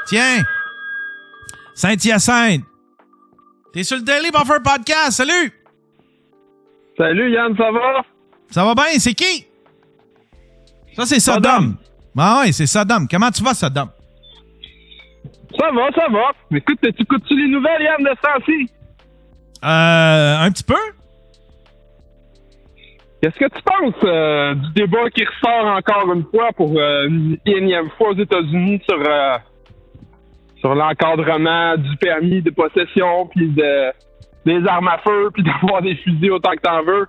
Tiens! Saint-Hyacinthe! T'es sur le Daily Buffer Podcast, salut! Salut Yann, ça va? Ça va bien, c'est qui? Ça, c'est Sodom. Ah ouais, c'est Sodom. Comment tu vas, Sodom? Ça va. Écoute, tu écoutes-tu les nouvelles, Yann, de ce temps-ci? Un petit peu? Qu'est-ce que tu penses du débat qui ressort encore une fois pour une énième fois aux États-Unis sur l'encadrement du permis de possession puis des armes à feu puis d'avoir des fusils autant que t'en veux?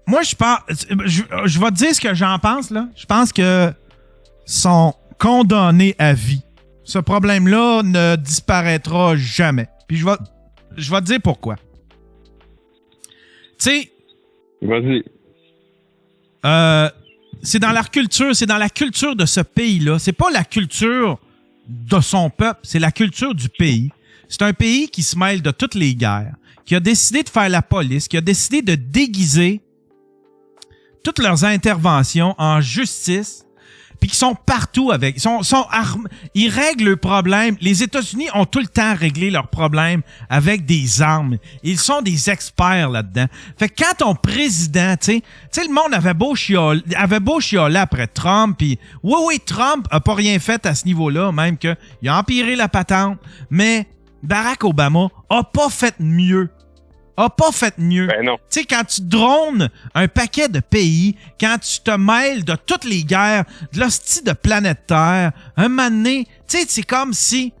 Moi, je vais te dire ce que j'en pense, là. Je pense que sont condamnés à vie. Ce problème-là ne disparaîtra jamais. Puis je vais te dire pourquoi. Tu sais... Vas-y. C'est dans la culture de ce pays-là. C'est pas la culture de son peuple, c'est la culture du pays. C'est un pays qui se mêle de toutes les guerres, qui a décidé de faire la police, qui a décidé de déguiser toutes leurs interventions en justice, puis qui sont partout avec... Ils règlent leurs problèmes. Les États-Unis ont tout le temps réglé leurs problèmes avec des armes. Ils sont des experts là-dedans. Fait que quand ton président, tu sais, le monde avait beau chialer après Trump, puis oui, Trump a pas rien fait à ce niveau-là, même qu'il a empiré la patente, mais Barack Obama a pas fait mieux. Ben non. Tu sais, quand tu drones un paquet de pays, quand tu te mêles de toutes les guerres, de l'hostie de planète Terre, un moment donné, tu sais, c'est comme si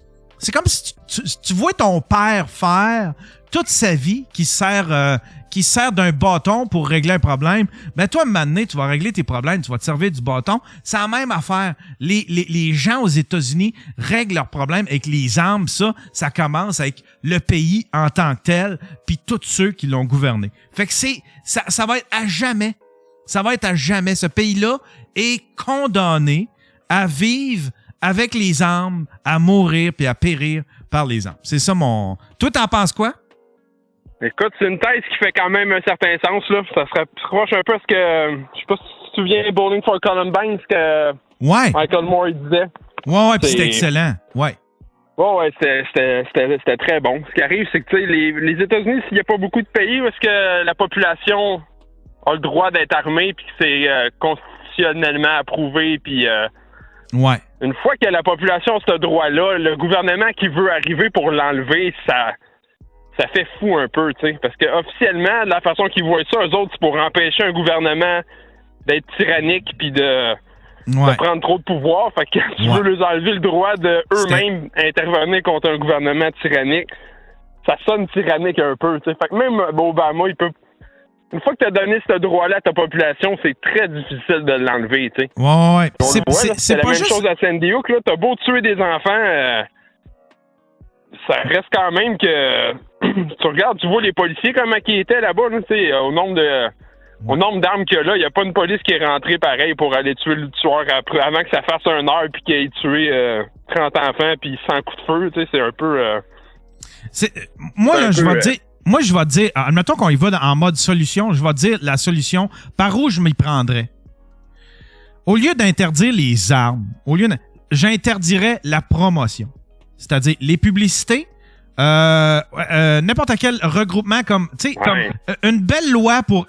tu vois ton père faire toute sa vie qui sert d'un bâton pour régler un problème. Ben toi, un moment donné, tu vas régler tes problèmes, tu vas te servir du bâton. C'est la même affaire. Les gens aux États-Unis règlent leurs problèmes avec les armes. Ça commence avec le pays en tant que tel, puis tous ceux qui l'ont gouverné. Fait que ça va être à jamais. Ça va être à jamais. Ce pays-là est condamné à vivre avec les armes, à mourir puis à périr par les armes. C'est ça mon... Toi, t'en penses quoi? Écoute, c'est une thèse qui fait quand même un certain sens, là. Ça serait proche un peu ce que... Je sais pas si tu te souviens, Bowling for Columbine, ce que Michael Moore disait. Ouais, pis c'était excellent. Ouais, c'était très bon. Ce qui arrive, c'est que, tu sais, les États-Unis, s'il n'y a pas beaucoup de pays où est-ce que la population a le droit d'être armée puis que c'est constitutionnellement approuvé, puis... ouais. Une fois que la population a ce droit-là, le gouvernement qui veut arriver pour l'enlever, ça fait fou un peu, tu sais, parce que officiellement, de la façon qu'ils voient ça, eux autres, c'est pour empêcher un gouvernement d'être tyrannique puis de prendre trop de pouvoir. Fait que quand tu veux leur enlever le droit de eux-mêmes intervenir contre un gouvernement tyrannique, ça sonne tyrannique un peu, tu sais. Fait que même Obama, il peut... Une fois que tu as donné ce droit-là à ta population, c'est très difficile de l'enlever, tu sais. Ouais. C'est la même chose à Sandy Hook, là. T'as beau tuer des enfants... ça reste quand même que tu regardes, tu vois les policiers comment ils étaient là-bas, là, au nombre d'armes qu'il y a là, il n'y a pas une police qui est rentrée pareil pour aller tuer le tueur avant que ça fasse 1 heure puis qu'il ait tué 30 enfants puis 100 coups de feu, tu sais, c'est un peu... je vais te dire, admettons qu'on y va en mode solution, je vais te dire la solution, par où je m'y prendrais. Au lieu d'interdire les armes, j'interdirais la promotion. C'est-à-dire les publicités, n'importe quel regroupement comme une belle loi pour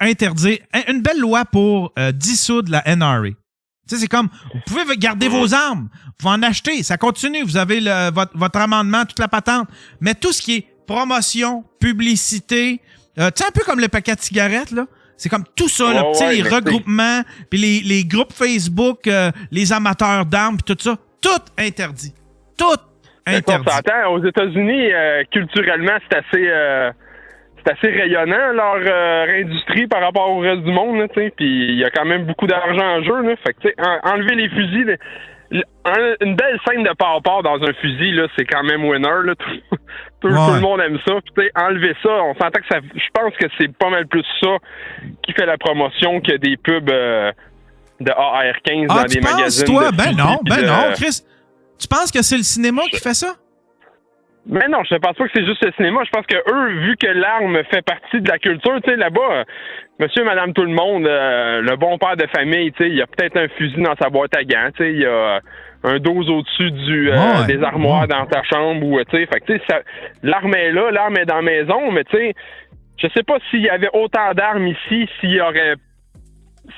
dissoudre la NRA. Tu sais, c'est comme, vous pouvez garder vos armes, vous pouvez en acheter, ça continue, vous avez votre amendement, toute la patente, mais tout ce qui est promotion, publicité, tu sais, un peu comme le paquet de cigarettes, là, c'est comme tout ça, là, tu sais, les regroupements, puis les groupes Facebook, les amateurs d'armes, puis tout ça, tout interdit. Tout interdit. On s'entend, aux États-Unis, culturellement, c'est assez rayonnant, leur industrie par rapport au reste du monde, tu sais, puis il y a quand même beaucoup d'argent en jeu, là. Fait que, tu sais, enlever les fusils, une belle scène de part dans un fusil, là, c'est quand même winner, là. Tout le monde aime ça. Puis, tu sais, enlever ça, on s'entend que ça... Je pense que c'est pas mal plus ça qui fait la promotion que des pubs de AR-15 dans des magazines. Toi? Ben non, Chris. Tu penses que c'est le cinéma qui fait ça? Mais non, je ne pense pas que c'est juste le cinéma. Je pense que eux, vu que l'arme fait partie de la culture, tu sais, là-bas, monsieur, madame, tout le monde, le bon père de famille, tu sais, il y a peut-être un fusil dans sa boîte à gants, tu sais, il y a un dose au-dessus des armoires dans ta chambre, ou, tu sais, fait que, tu sais, l'arme est là, l'arme est dans la maison, mais tu sais, je sais pas s'il y avait autant d'armes ici,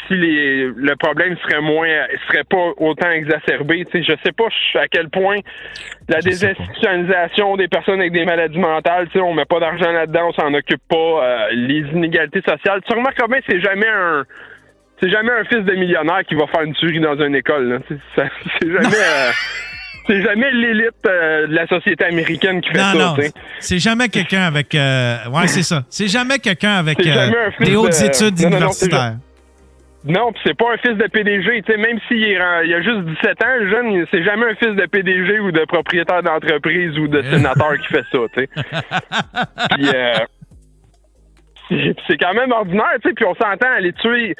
le problème serait pas autant exacerbé. Tu sais, je sais pas à quel point la désinstitutionnalisation des personnes avec des maladies mentales, tu sais, on met pas d'argent là-dedans, on s'en occupe pas. Les inégalités sociales. Tu remarques bien, c'est jamais un fils de millionnaire qui va faire une tuerie dans une école. Là. C'est jamais. C'est jamais l'élite de la société américaine qui fait ça. Non, c'est jamais quelqu'un avec. Ouais, c'est ça. C'est jamais quelqu'un avec des hautes études universitaires. Non, pis c'est pas un fils de PDG, tu sais, même s'il a juste 17 ans, le jeune, c'est jamais un fils de PDG ou de propriétaire d'entreprise ou de sénateur qui fait ça, tu sais. Puis c'est quand même ordinaire, tu sais, puis on s'entend aller tuer.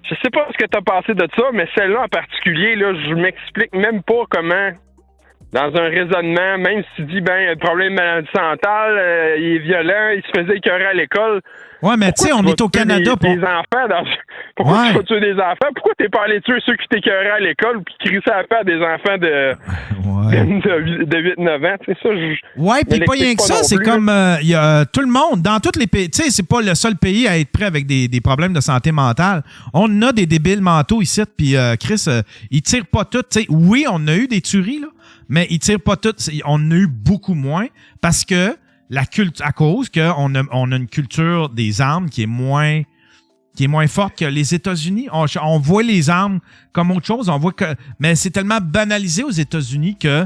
Je sais pas ce que t'as pensé de ça, mais celle-là en particulier, là, je m'explique même pas comment, dans un raisonnement, même si tu dis, il a un problème de maladie mentale, il est violent, il se faisait écœurer à l'école. Ouais, mais tu sais, on est au Canada pour... Des enfants Pourquoi tu vas tuer des enfants? Pourquoi t'es pas allé tuer ceux qui t'écœuraient à l'école puis qui crissaient à à des enfants de 8-9 ans? C'est ça, ouais, puis pas rien que ça, c'est comme il y a tout le monde, dans tous les pays, tu sais, c'est pas le seul pays à être prêt avec des problèmes de santé mentale. On a des débiles mentaux ici, puis Chris, ils tirent pas toutes. Tu sais, oui, on a eu des tueries, là, mais ils tirent pas toutes. On en a eu beaucoup moins parce que à cause qu'on a une culture des armes qui est moins forte que les États-Unis. On voit les armes comme autre chose. Mais c'est tellement banalisé aux États-Unis que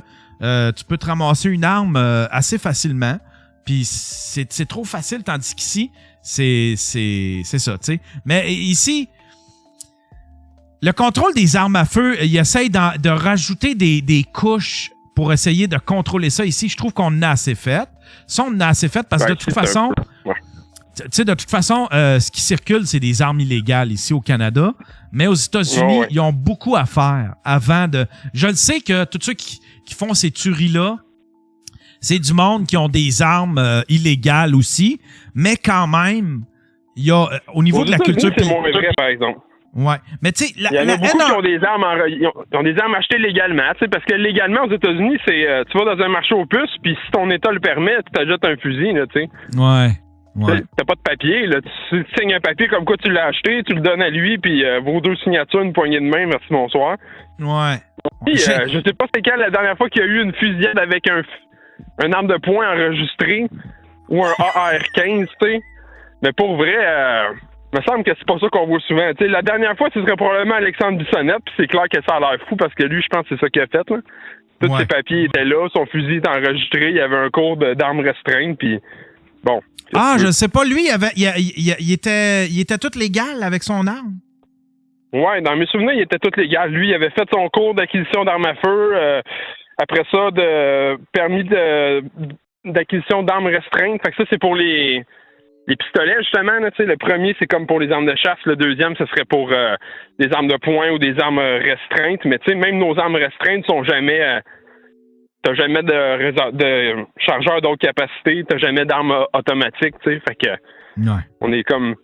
tu peux te ramasser une arme assez facilement. Puis c'est trop facile, tandis qu'ici, c'est ça, tu sais. Mais ici, le contrôle des armes à feu, il essaye de rajouter des couches pour essayer de contrôler ça. Ici, je trouve qu'on en a assez fait. Ça, on en a assez fait parce que de toute façon, ce qui circule, c'est des armes illégales ici au Canada. Mais aux États-Unis, ils ont beaucoup à faire avant de... Je le sais que tous ceux qui font ces tueries-là, c'est du monde qui ont des armes illégales aussi. Mais quand même, il y a au niveau de la culture... C'est moins vrai, par exemple. Ouais, mais tu sais, il y en a beaucoup qui ont des armes, ils ont des armes achetées légalement, tu sais, parce que légalement aux États-Unis, c'est tu vas dans un marché aux puces, puis si ton État le permet, tu t'ajoutes un fusil, là, tu sais. Ouais. T'as pas de papier, là, tu signes un papier comme quoi tu l'as acheté, tu le donnes à lui, puis vos deux signatures, une poignée de main, merci bonsoir. Ouais. Puis, je sais pas c'est quand la dernière fois qu'il y a eu une fusillade avec un arme de poing enregistré ou un AR-15, tu sais. Mais pour vrai, il me semble que c'est pas ça qu'on voit souvent. T'sais, la dernière fois, ce serait probablement Alexandre Bissonnette, puis c'est clair que ça a l'air fou parce que lui, je pense que c'est ça qu'il a fait. Là. Tous ses papiers étaient là, son fusil était enregistré, il y avait un cours d'armes restreintes, puis bon. Je sais pas, lui, il était tout légal avec son arme? Ouais, dans mes souvenirs, il était tout légal. Lui, il avait fait son cours d'acquisition d'armes à feu, après ça, de permis d'acquisition d'armes restreintes. Fait que ça, c'est pour les pistolets, justement, là, le premier, c'est comme pour les armes de chasse. Le deuxième, ce serait pour des armes de poing ou des armes restreintes. Mais même nos armes restreintes sont jamais... t'as jamais de chargeur d'autre capacité. T'as jamais d'armes automatiques, tu sais. Fait que on est comme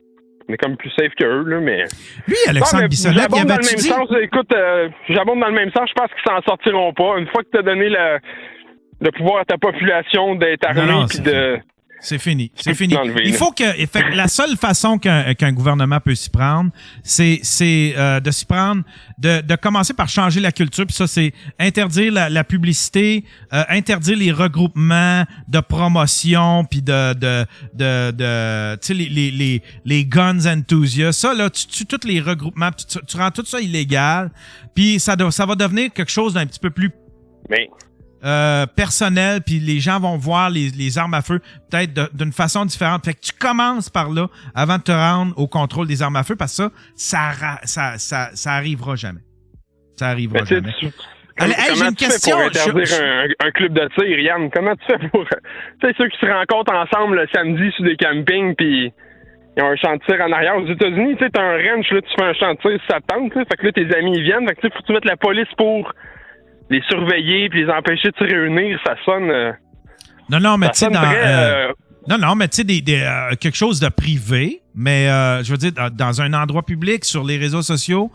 plus safe que eux, là, mais... Lui, Alexandre Bissonnette, il avait dit... Écoute, j'abonde dans le même sens. Je pense qu'ils s'en sortiront pas. Une fois que t'as donné le pouvoir à ta population d'être armée puis de... C'est fini. Il faut que la seule façon qu'un gouvernement peut s'y prendre, c'est de s'y prendre, de commencer par changer la culture. Puis ça, c'est interdire la publicité, interdire les regroupements de promotion, puis de tu sais les guns enthusiasts. Ça là, tu tues tous les regroupements, tu rends tout ça illégal. Puis ça va devenir quelque chose d'un petit peu plus personnel, puis les gens vont voir les armes à feu peut-être d'une façon différente. Fait que tu commences par là avant de te rendre au contrôle des armes à feu, parce que ça arrivera jamais. Ça arrivera jamais. J'ai une question. Pour interdire un club de tir, Yann? Comment tu fais pour... Tu sais, ceux qui se rencontrent ensemble le samedi sur des campings, puis ils ont un champ de tir en arrière. Aux États-Unis, tu sais, t'as un ranch, là, tu fais un champ de tir, ça te tente, fait que là, tes amis, ils viennent. Fait que tu sais, faut que tu mettes la police pour les surveiller puis les empêcher de se réunir, ça sonne Non, mais tu sais, très, non, mais tu sais, quelque chose de privé, mais je veux dire, dans un endroit public, sur les réseaux sociaux,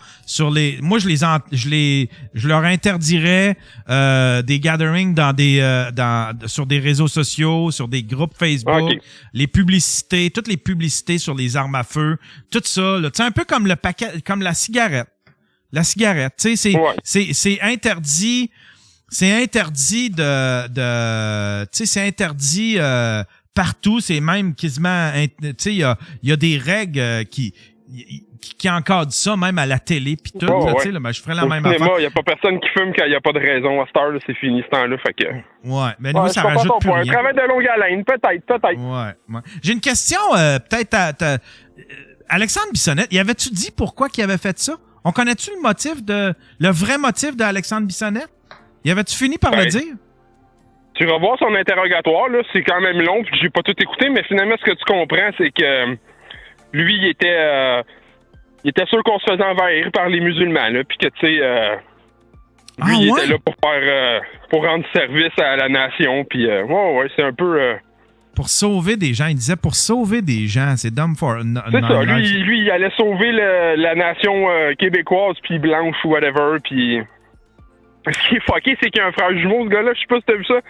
moi, je leur interdirais des gatherings sur des réseaux sociaux, sur des groupes Facebook, OK. les publicités, toutes les publicités sur les armes à feu, tout ça, tu sais, un peu comme le paquet, comme la cigarette. La cigarette, tu sais, c'est interdit. C'est interdit tu sais, c'est interdit partout. C'est même quasiment, tu sais, il y a des règles qui encadrent ça, même à la télé puis tout. Tu sais, là, ben, je ferais la même affaire. Il n'y a pas personne qui fume quand il n'y a pas de raison. À cette heure, là, c'est fini ce temps-là. Fait que... Ouais, mais nous, ça rajoute plus rien. Un travail de longue haleine, peut-être. Ouais. J'ai une question, peut-être Alexandre Bissonnette, y avait-tu dit pourquoi qu'il avait fait ça? On connaît-tu le vrai motif d'Alexandre Bissonnette? Y avait-tu fini par le dire? Tu vas voir son interrogatoire, là, c'est quand même long, puis j'ai pas tout écouté, mais finalement, ce que tu comprends, c'est que lui, il était sûr qu'on se faisait envahir par les musulmans, là, puis que, tu sais, il était là pour rendre service à la nation, puis c'est un peu... Pour sauver des gens, il disait pour sauver des gens, c'est dumb for... C'est ça, lui, il allait sauver la nation québécoise, puis blanche ou whatever, puis... Ce qui est fucké, c'est qu'il y a un frère jumeau, ce gars-là. Je sais pas si t'as vu ça.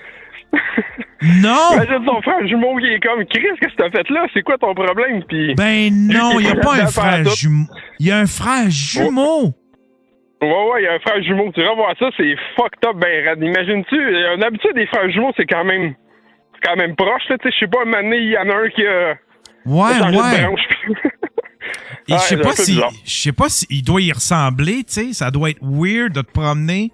Non! Imagine son frère jumeau qui est comme, Chris, qu'est-ce que t'as fait là? C'est quoi ton problème? Puis, ben non, il n'y a pas un frère jumeau. Il y a un frère jumeau! Ouais, il y a un frère jumeau. Tu vas voir ça, c'est fucked up, ben raide. Imagines-tu? D'habitude, des frères jumeaux, c'est quand même proche, là. Tu sais, je sais pas, un moment donné, il y en a un qui a... Ouais. Et je sais pas si il doit y ressembler, tu sais, ça doit être weird de te promener,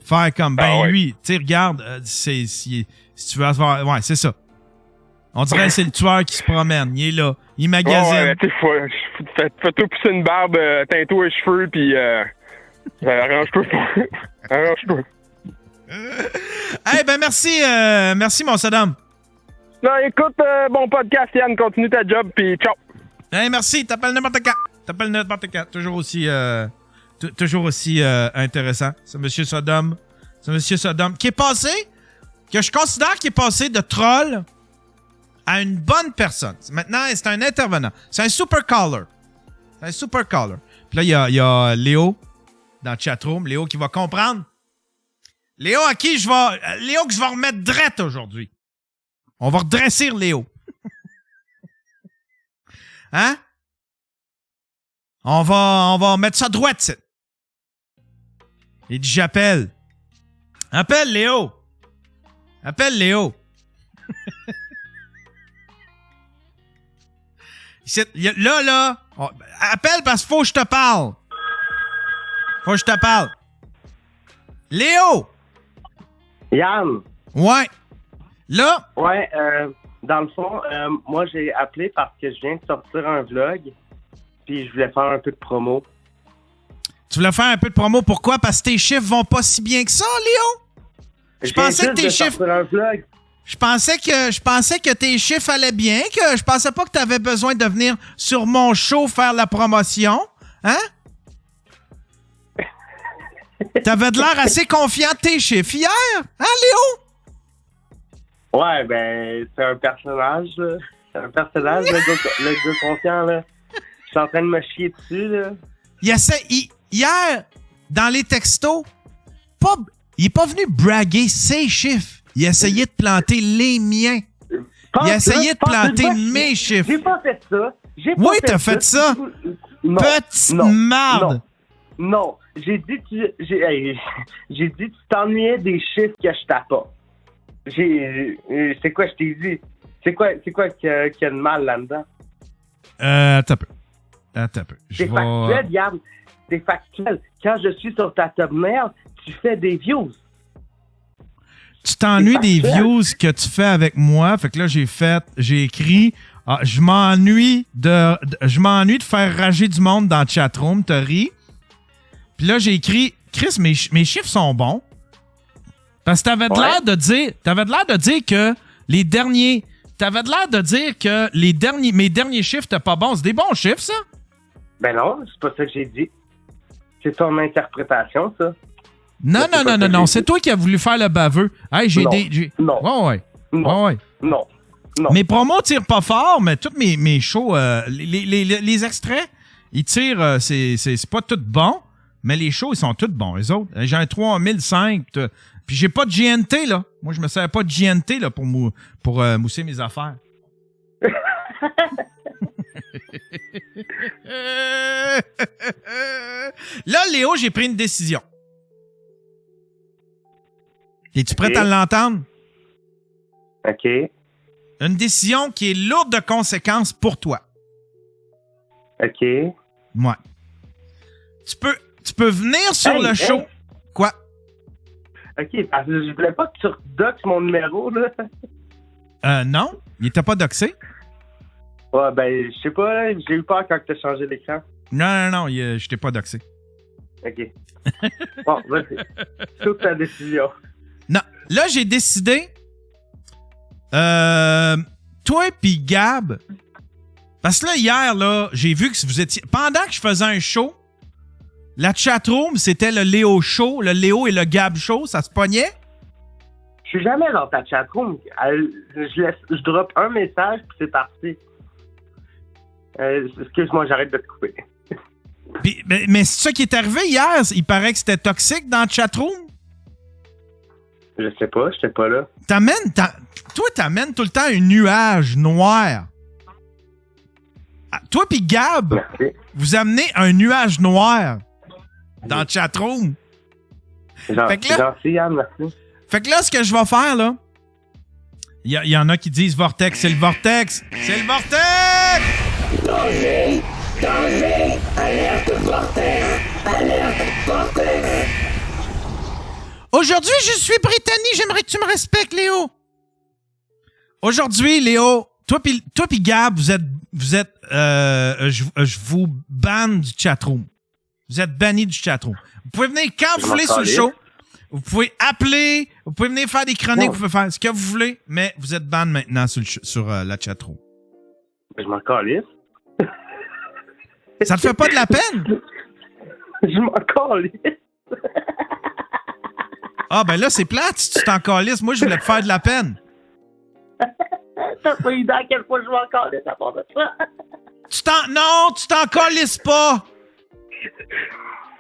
faire comme lui, tu sais, regarde, si tu veux avoir, ouais, c'est ça. On dirait que c'est le tueur qui se promène, il est là, il magasine. Fais-toi pousser une barbe, teins-toi les cheveux, puis arrange-toi. Arrange-toi. Ben merci mon Saddam. Non, écoute, bon podcast, Yann, continue ta job, puis ciao. Hey, merci, t'appelles n'importe quand. Toujours aussi intéressant. C'est M. Sodom. Qui est passé, que je considère qu'il est passé de troll à une bonne personne. Maintenant, c'est un intervenant. C'est un super caller. Puis là, il y a Léo dans le chatroom. Léo qui va comprendre. Léo que je vais remettre drette aujourd'hui. On va redresser Léo. Hein? On va mettre ça droite, c'est. Il dit, j'appelle. Appelle Léo. Là. Appelle parce qu'il faut que je te parle. Léo! Yann! Ouais. Là? Ouais, dans le fond, moi, j'ai appelé parce que je viens de sortir un vlog, puis je voulais faire un peu de promo. Tu voulais faire un peu de promo, pourquoi? Parce que tes chiffres vont pas si bien que ça, Léo? Je pensais que tes chiffres... Je pensais que tes chiffres allaient bien, que je pensais pas que tu avais besoin de venir sur mon show faire la promotion. Hein? T'avais de l'air assez confiant de tes chiffres hier. Hein, Léo? Ouais, ben, c'est un personnage, là. C'est un personnage, le gars confiant, là. Je suis en train de me chier dessus, là. Hier, dans les textos, il est pas venu braguer ses chiffres. Il a essayé de planter les miens. Il a essayé de planter mes chiffres. J'ai pas fait ça. Oui, t'as fait ça. Petite marde. Non. J'ai dit tu t'ennuyais des chiffres que je t'apporte. C'est quoi je t'ai dit? C'est quoi qu'il y a de mal là-dedans? Attends un peu. C'est factuel, Yann. C'est factuel. Quand je suis sur ta thumbnail, tu fais des views. Tu t'ennuies des views que tu fais avec moi. Fait que là, j'ai écrit, je m'ennuie de faire rager du monde dans le chatroom. T'as ri. Puis là, j'ai écrit, Chris, mes chiffres sont bons. Parce que t'avais de l'air de dire que les derniers... T'avais de l'air de dire que mes derniers chiffres étaient pas bons. C'est des bons chiffres, ça? Ben non, c'est pas ça que j'ai dit. C'est ton interprétation, ça. Non. C'est toi qui as voulu faire le baveux. Hey, Non. Ouais. Non. Ouais, ouais. Non. Non. Mes promos tirent pas fort, mais tous mes shows, les extraits, ils tirent, c'est pas tout bon, mais les shows, ils sont tous bons, les autres. J'ai un 3005, puis j'ai pas de GNT, là. Moi, je me sers pas de GNT, là, pour mousser mes affaires. Là, Léo, j'ai pris une décision. Es-tu prête à l'entendre? OK. Une décision qui est lourde de conséquences pour toi. OK. Ouais. Tu peux venir sur le show. Hey. Quoi? OK, parce que je voulais pas que tu redoxes mon numéro, là. Non. Il était pas doxé. Ouais, ben, je sais pas, là, j'ai eu peur quand tu as changé l'écran. Non, je t'ai pas doxé. OK. Bon, vas-y. Toute ta décision. Non. Là, j'ai décidé. Toi puis Gab. Parce que là, hier, là, j'ai vu que vous étiez. Pendant que je faisais un show, la chatroom, c'était le Léo Show, le Léo et le Gab Show, ça se pognait? Je suis jamais dans ta chatroom. Je drop un message, puis c'est parti. Excuse-moi, j'arrête de te couper. Puis, mais c'est ça qui est arrivé hier. Il paraît que c'était toxique dans la chatroom. Je sais pas, j'étais pas là. Toi, t'amènes tout le temps un nuage noir. Toi puis Gab, Merci. vous amenez un nuage noir dans la chatroom. Gentil, Yann, merci. Fait que là, ce que je vais faire, là, il y en a qui disent Vortex, c'est le Vortex! C'est le Vortex! Danger! Danger! Alerte Vortex! Alerte Vortex! Aujourd'hui, je suis Brittany, j'aimerais que tu me respectes, Léo. Aujourd'hui, Léo, toi pis Gab, vous êtes je vous banne du chatroom. Vous êtes bannis du chatroom. Vous pouvez venir quand vous voulez sur le show. Vous pouvez appeler, vous pouvez venir faire des chroniques, vous pouvez faire ce que vous voulez, mais vous êtes ban maintenant sur la chatroom. Je m'en calisse. Ça te fait pas de la peine? Je m'en calisse. Ah, ben là, c'est plate si tu t'en calisses. Moi, je voulais te faire de la peine. T'as pas idée à quelle fois je m'en calisse à part de ça. Non, tu t'en calisses pas!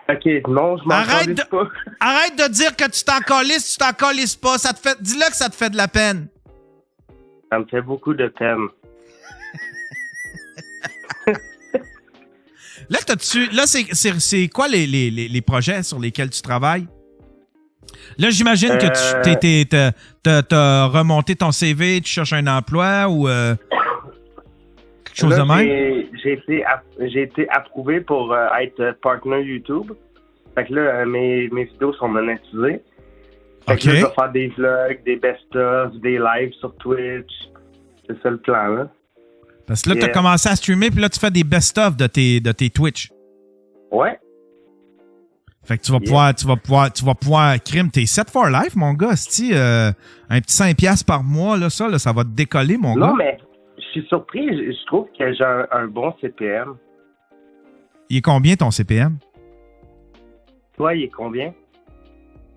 OK, non, je m'en calisse pas. Arrête de dire que tu t'en calisses pas. Dis-le que ça te fait de la peine. Ça me fait beaucoup de peine. Là, c'est quoi les projets sur lesquels tu travailles? Là, j'imagine que t'as remonté ton CV, tu cherches un emploi ou quelque chose de même? J'ai été approuvé pour être partner YouTube. Fait que là, mes vidéos sont monétisées. Fait que là, je vais faire des vlogs, des best-of, des lives sur Twitch. C'est ça le plan, là. Parce que là, t'as commencé à streamer, puis là, tu fais des best-of de tes Twitch. Ouais. Fait que tu vas pouvoir crime. T'es set for life, mon gars. Si un petit 5$ par mois, là, ça va te décoller, mon gars. Non, mais je suis surpris. Je trouve que j'ai un bon CPM. Il est combien, ton CPM? Toi, il est combien?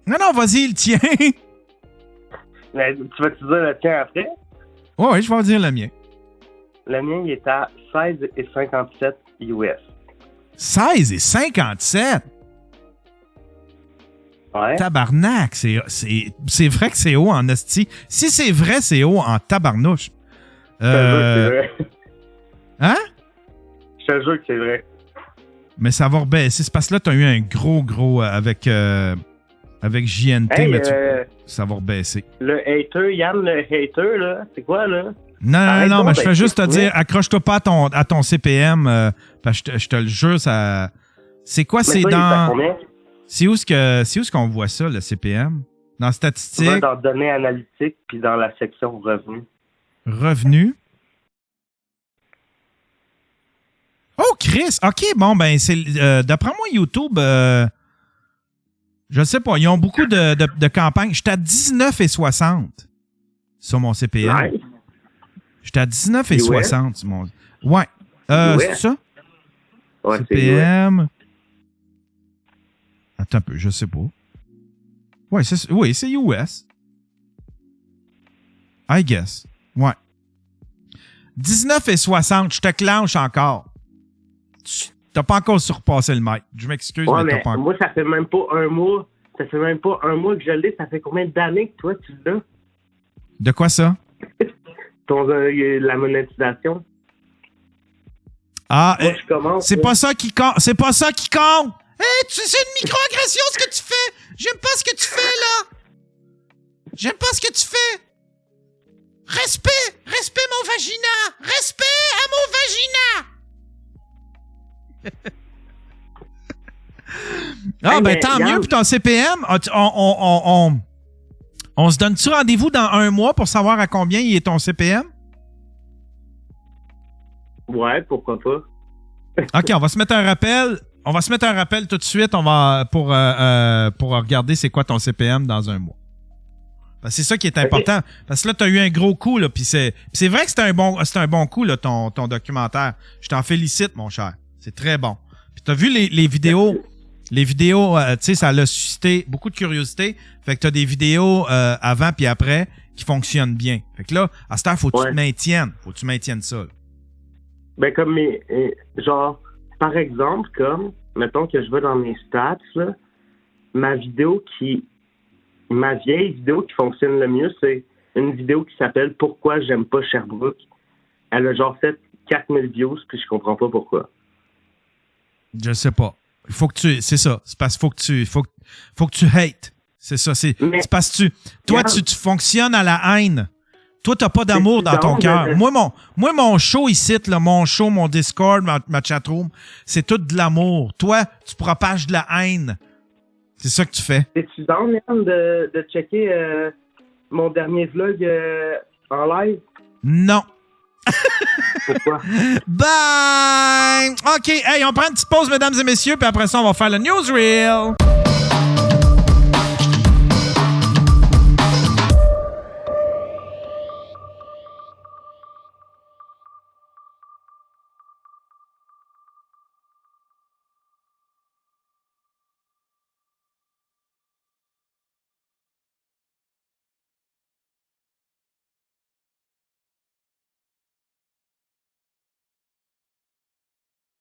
Non, vas-y, le tien. Mais, tu vas-tu dire le tien après? Ouais, je vais dire le mien. Le mien, il est à 16,57 US. 16,57? Ouais. Tabarnak, c'est vrai que c'est haut en esti. Si c'est vrai, c'est haut en tabarnouche. Je te jure que c'est vrai. Hein? Je te jure que c'est vrai. Mais ça va rebaisser. C'est parce que là, t'as eu un gros avec JNT, Hey, mais ça va rebaisser. Le hater, Yann, le hater, là, c'est quoi, là? Non, mais je fais juste te dire, accroche-toi pas à ton CPM, parce que je te le jure, ça... C'est quoi, c'est dans... C'est où est-ce qu'on voit ça, le CPM? Dans statistiques? Dans données analytiques, puis dans la section revenus. Revenus? Oh, Chris! OK, bon, ben, c'est... d'après moi, YouTube... je sais pas, ils ont beaucoup de campagnes. J'étais à 19,60 sur mon CPM. Nice. J'étais à 19,60 sur mon... Ouais. C'est ça? Ouais, CPM... Attends un peu, je sais pas. Ouais, c'est US. I guess. Ouais. 19,60, je te clenche encore. T'as pas encore surpassé le mètre. Je m'excuse, Ouais, mais t'as mais pas encore. moi, ça fait même pas un mois. Ça fait même pas un mois que je l'ai. Ça fait combien d'années que toi, tu l'as? De quoi ça? La monétisation. Ah, Moi, je commence. c'est pas ça qui compte. C'est pas ça qui compte. Hey, c'est une microagression ce que tu fais. J'aime pas ce que tu fais là. J'aime pas ce que tu fais. Respect mon vagina. Respect à mon vagina. Ah Hey, ben mais tant regarde. mieux pour ton CPM. On se donne-tu rendez-vous dans un mois pour savoir à combien il est ton CPM? Ouais, pourquoi pas? OK, on va se mettre un rappel. On va se mettre un rappel tout de suite. On va pour regarder c'est quoi ton CPM dans un mois. Parce que c'est ça qui est important. Parce que là, tu as eu un gros coup, là. Puis c'est vrai que c'est un bon coup, là, ton documentaire. Je t'en félicite, mon cher. C'est très bon. Puis tu as vu les vidéos. Les vidéos, tu sais, ça a suscité beaucoup de curiosité. Fait que tu as des vidéos avant puis après qui fonctionnent bien. Fait que là, à cette heure, faut que tu te maintiennes. Faut que tu maintiennes ça. Là. Ben, comme genre, par exemple, comme, mettons que je vais dans mes stats, là, ma vieille vidéo qui fonctionne le mieux, c'est une vidéo qui s'appelle Pourquoi j'aime pas Sherbrooke. Elle a genre fait 4000 views, puis je comprends pas pourquoi. Je sais pas. Faut que tu, c'est ça. C'est parce qu'il faut que tu hates. C'est ça. C'est parce que tu fonctionnes à la haine. Toi, t'as pas d'amour dans ton cœur. Moi, mon show ici, là, mon Discord, ma chatroom, c'est tout de l'amour. Toi, tu propages de la haine. C'est ça que tu fais. Es-tu down, Yann, de checker mon dernier vlog en live? Non. Pourquoi? Bye! OK, hey, on prend une petite pause, mesdames et messieurs, puis après ça, on va faire le newsreel.